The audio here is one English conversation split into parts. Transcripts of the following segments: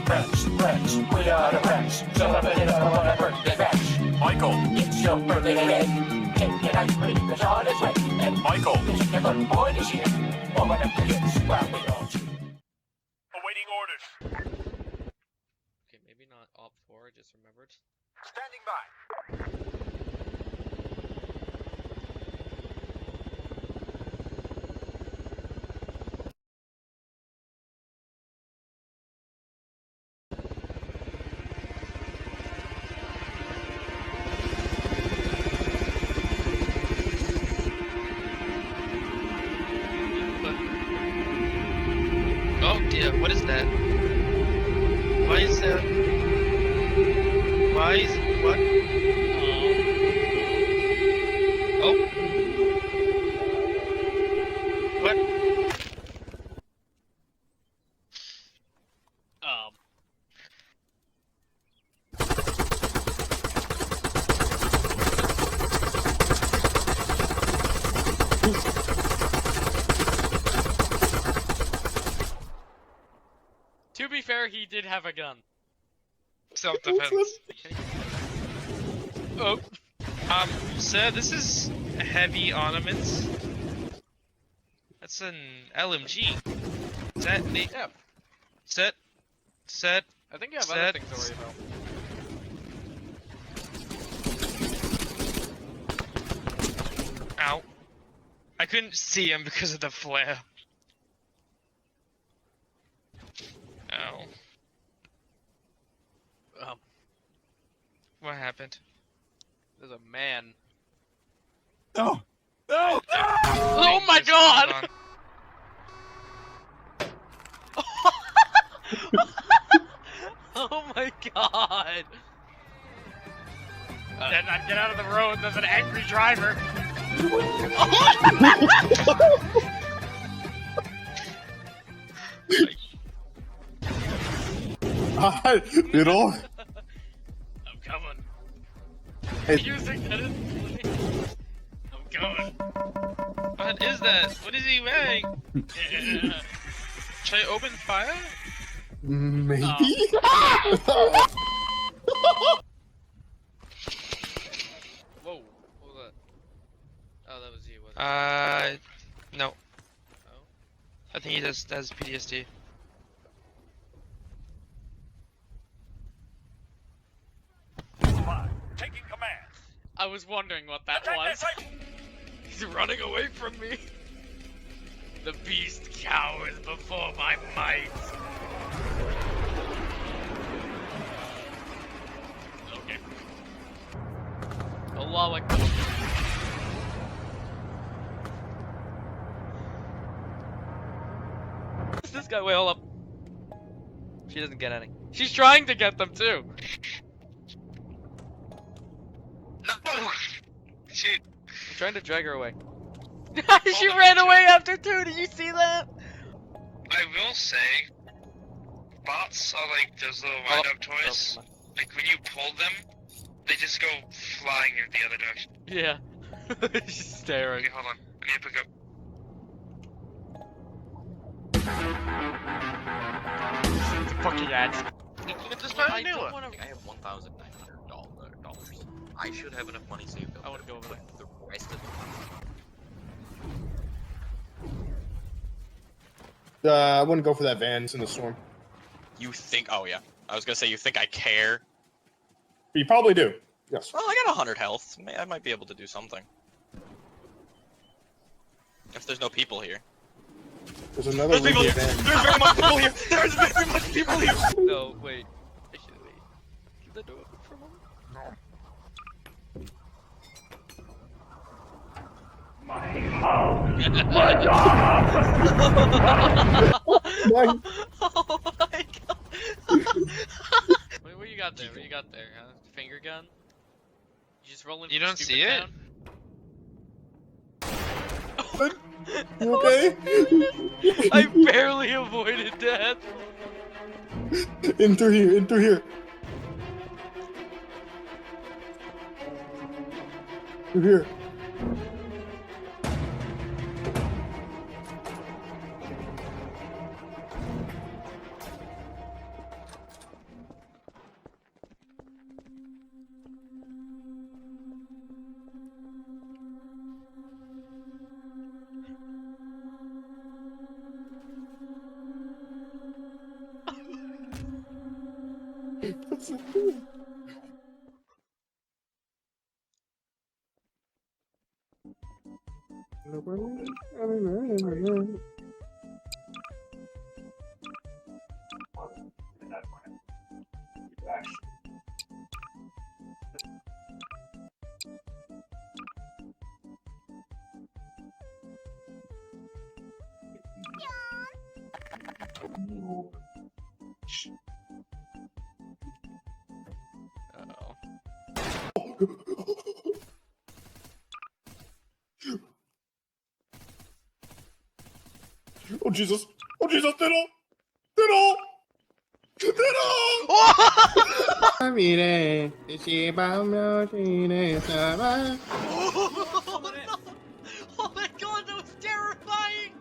Friends, we are the friends. Celebrate it on a birthday bash. Michael. It's your birthday today. Take your ice cream, cause all is right. And Michael. This your good boy this year. Open up the kids while we all cheer. Awaiting orders. Okay, maybe not op 4, I just remembered. Standing by. Oh dear, what is that? Why is that? Why is what? Oh. What? To be fair, he did have a gun. Self-defense. Oh. Sir, this is heavy ornaments. That's an LMG. Is that the... Yeah. Set. I think you have Set. other things to worry about. Ow. I couldn't see him because of the flare. Ow. What happened? There's a man. No. No. Oh my god! Oh my god! Get out of the road, there's an angry driver! You know? I'm coming. Hey. You think that is funny? I'm coming. What is that? What is he wearing? Yeah. Should I open fire? Maybe? Whoa, what was that? Oh, that was you, wasn't it? No. Oh? I think he just has PTSD. Taking command. I was wondering what that Attack was. that site. He's running away from me. The beast cowers before my might. Okay. Allah Akbar. What's this guy? Wait, hold up. She doesn't get any. She's trying to get them too. No! Shit. I'm trying to drag her away. She ran away after two. Did you see that? I will say, bots are like those little wind-up toys. Like when you pull them, they just go flying in the other direction. Yeah. She's staring. Okay, hold on. I need to pick up. Fucking ads. Just buy a I new don't one. wanna... I have $1,900. I should have enough money saved up. I wanna go over there. The rest of I wouldn't go for that van. It's in the storm. You think? Oh yeah. I was gonna say you think I care. But you probably do. Yes. Well, I got 100 health. I might be able to do something. If there's no people here. There's another There's people Lincoln here. van. There's very much people here. There's very much people here. No, wait. Actually, keep the door open for a moment. My- Oh my god! What you got there? What you got there? Huh? Finger gun? You just rolling? You from don't stupid see it? town? You okay? I barely avoided death. In through here. In through here. Through here. Oh Jesus! Oh Jesus! Diddle! Diddle! Diddle! Mire, si vamos, Oh my god, that was terrifying!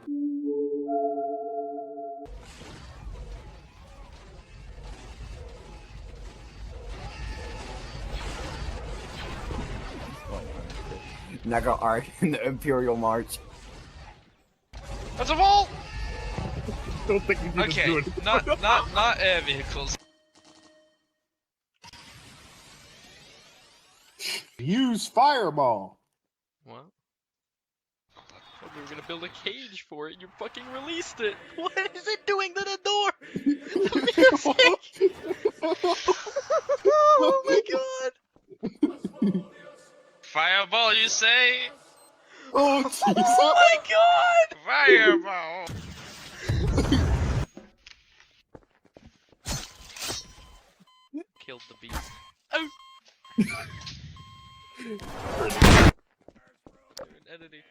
Naga Art in the Imperial March. That's a wall! Don't think you did Okay, good. not air vehicles. Use fireball. What? Thought we were gonna build a cage for it, you fucking released it! What is it doing to the door? The music! Oh my god! Fireball, you say? Oh Jesus! Oh my god! Fireball! Killed the beast. Oh! Editing.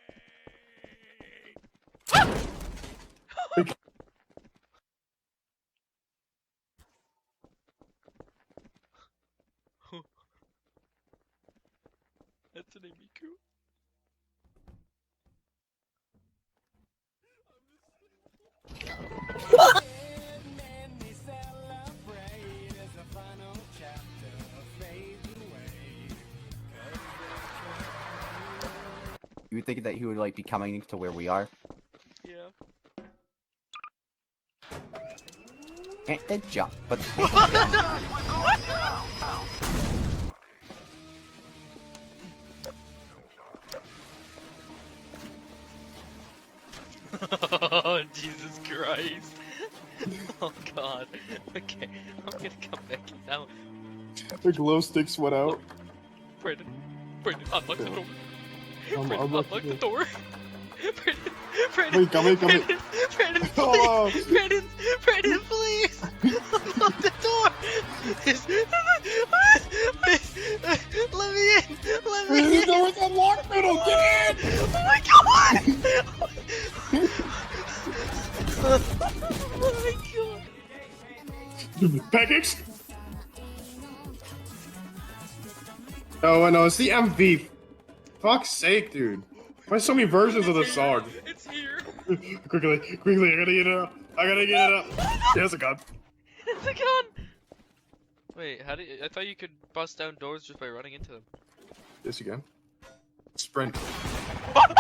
That's an Miku. You would think that he would like be coming to where we are. Yeah. Can't jump, but Oh, Jesus Christ. Oh god. Okay, I'm gonna come back now. The glow sticks went out. Brandon, unlock the door. I'm Brandon, unlock unlock the the door. Brandon, Wait, come in. Brandon, Oh. please. Brandon, please. Unlock the door. Please, let me in. Let me The in. door's unlocked, Middle. Get in! Oh my god. Oh my god. Package. Oh no, it's the MV. Fuck's sake, dude. Why so many versions of the song? It's here. Quickly, I gotta get it up. There's a gun. It's a gun. Wait, how do you, I thought you could bust down doors just by running into them. Yes, you can. Sprint. Oh my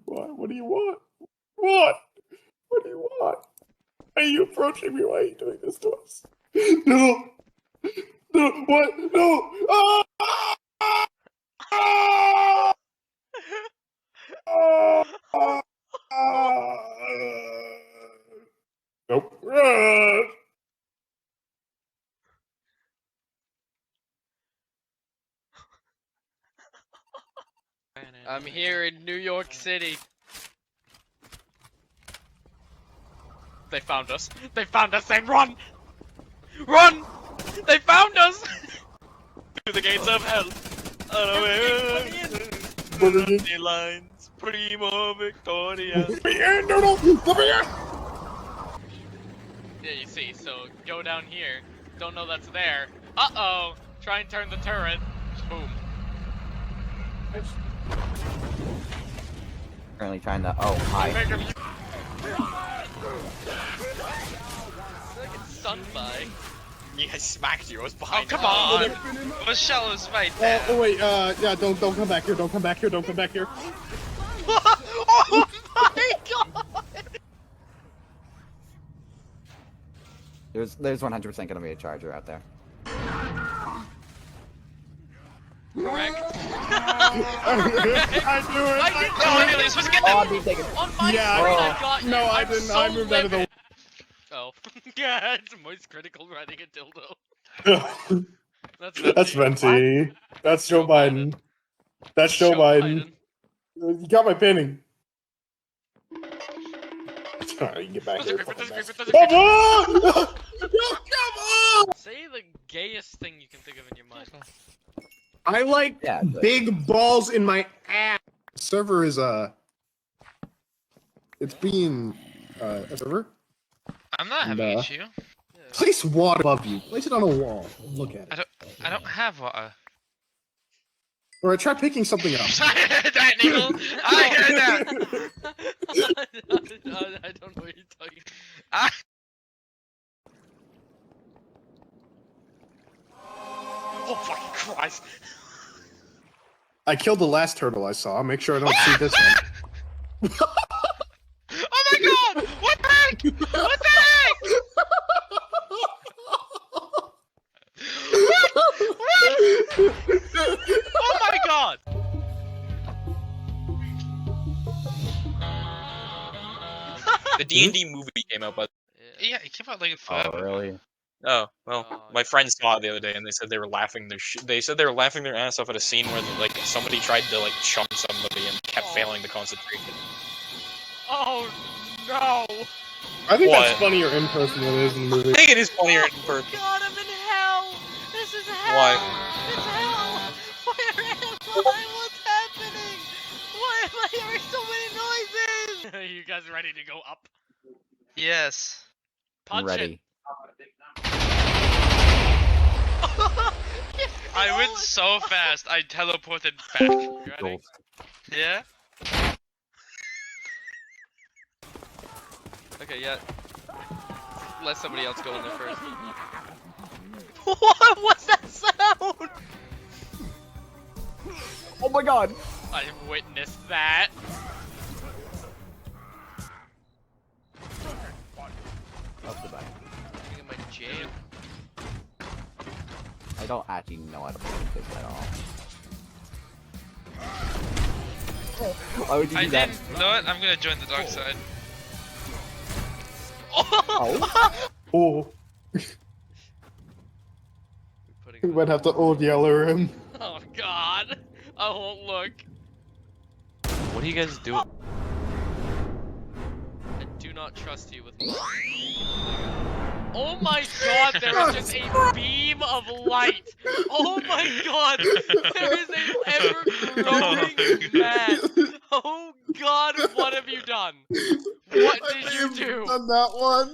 god! What do you want? What? What do you want? Are you approaching me? Why are you doing this to us? No! No! What? No! Ah! Ah! Ah! Ah! Nope. Ah! I'm here in New York City. They found us. They found us and run! Run! They found us! Through the gates of hell. The lines. Primo Victoria. Here, Noodle! Over here! Yeah, you see, so go down here. Don't know that's there. Uh-oh! Try and turn the turret. Boom. currently trying to. Oh, hi. I get stunned by. Yeah, I smacked you. I was behind. Oh, come on! Michelle was right there. Oh wait, yeah, don't come back here, don't come back here, don't come back here. Oh my god! There's 100% gonna be a charger out there. Correct. I knew it. I didn't No, know Emily, you're supposed to get Oh, them! I'm being taken. On my Yeah, screen, I I know. got you. No, I I'm didn't. So I moved out of the. livid. Oh. Yeah, it's most critical riding a dildo. That's Venti. That's Joe Biden. That's Joe Biden. You got my pinning. Alright, you can get back here. Come on! No, come on! Say the gayest thing you can think of in your mind. I like Yeah, but- big balls in my ass. The server is it's being a server. I'm not And, having an issue. Place water above you. Place it on a wall. Look at it. I don't have water. Or try picking something up. I heard that, Nickel! I heard that! I don't know what you're talking I... Oh fucking Christ! I killed the last turtle I saw. Make sure I don't see this one. Oh my god! What the heck? What the heck? What? Oh my god! The D&D movie came out, but Yeah, it came out like Oh, forever. really? oh well, Oh, my friends saw it the other day, and they said they were laughing they said they were laughing their ass off at a scene where like somebody tried to like chum somebody and kept failing the concentration. Oh no! I think What? that's funnier in person than it is in the I movie. think it is funnier in person. God, I'm in hell! This is hell! Why? It's hell! Where am I? What's happening? Why am I hearing so many noises? Are you guys ready to go up? Yes. Punch Ready. I went so fast, I teleported back. You ready? Yeah? Okay, yeah. Let somebody else go in there first. What was that sound? Oh my god! I've witnessed that. Up the back. I'm in my jam. I don't actually know how to play this at all. Why would you I do that? didn't know it, I'm gonna join the dark side. Oh! Oh, we might have to old yeller him. Oh god. I won't look. What do you guys do? I do not trust you with my... Oh my god, there is just a beam of light! Oh my god! There is a ever-growing man! Oh god, what have you done? What did you do? Done that one.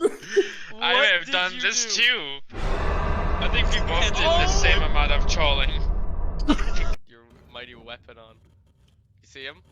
I What have did done you this do? too. I think we both did the same amount of trolling. Your mighty weapon on. You see him?